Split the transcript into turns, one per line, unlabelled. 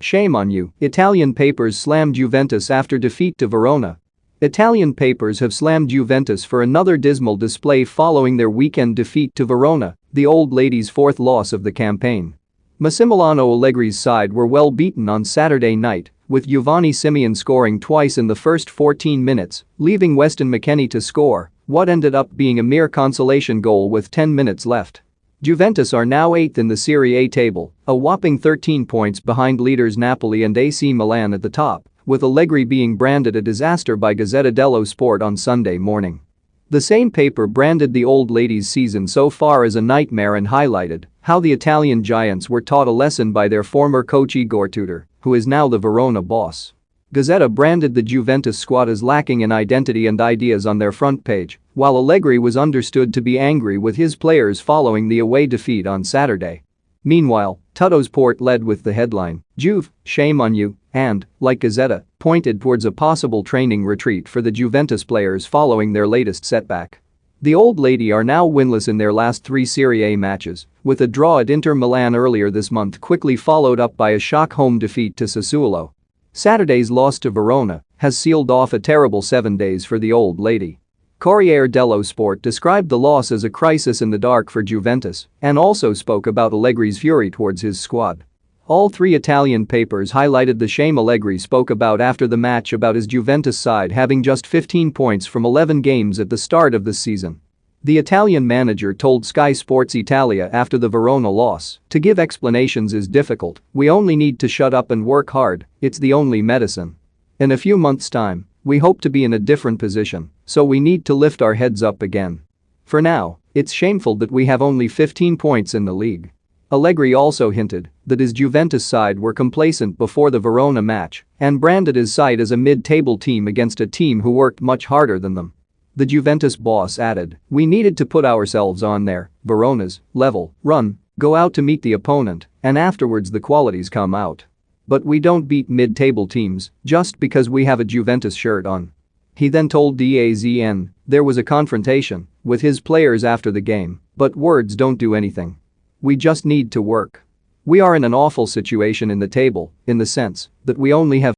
shame on you. Italian papers slam Juventus after defeat to Verona. Italian papers have slammed Juventus for another dismal display following their weekend defeat to Verona, the old lady's fourth loss of the campaign. Massimiliano Allegri's side were well beaten on Saturday night, with Giovanni Simeone scoring twice in the first 14 minutes, leaving Weston McKennie to score what ended up being a mere consolation goal with 10 minutes left. Juventus are now 8th in the Serie A table, a whopping 13 points behind leaders Napoli and AC Milan at the top, with Allegri being branded a disaster by Gazzetta dello Sport on Sunday morning. The same paper branded the old lady's season so far as a nightmare and highlighted how the Italian giants were taught a lesson by their former coach Igor Tudor, who is now the Verona boss. Gazzetta branded the Juventus squad as lacking in identity and ideas on their front page, while Allegri was understood to be angry with his players following the away defeat on Saturday. Meanwhile, Tuttosport led with the headline, "Juve, shame on you," and, like Gazzetta, pointed towards a possible training retreat for the Juventus players following their latest setback. The old lady are now winless in their last 3 Serie A matches, with a draw at Inter Milan earlier this month quickly followed up by a shock home defeat to Sassuolo. Saturday's loss to Verona has sealed off a terrible 7 days for the old lady. Corriere dello Sport described the loss as a crisis in the dark for Juventus and also spoke about Allegri's fury towards his squad. All 3 Italian papers highlighted the shame Allegri spoke about after the match about his Juventus side having just 15 points from 11 games at the start of the season. The Italian manager told Sky Sports Italia after the Verona loss, "To give explanations is difficult, we only need to shut up and work hard, it's the only medicine. In a few months' time, we hope to be in a different position, so we need to lift our heads up again. For now, it's shameful that we have only 15 points in the league." Allegri also hinted that his Juventus side were complacent before the Verona match and branded his side as a mid-table team against a team who worked much harder than them. The Juventus boss added, "We needed to put ourselves on their, Verona's, level, run, go out to meet the opponent, and afterwards the qualities come out. But we don't beat mid-table teams just because we have a Juventus shirt on." He then told DAZN there was a confrontation with his players after the game, but words don't do anything. "We just need to work. We are in an awful situation in the table, in the sense that we only have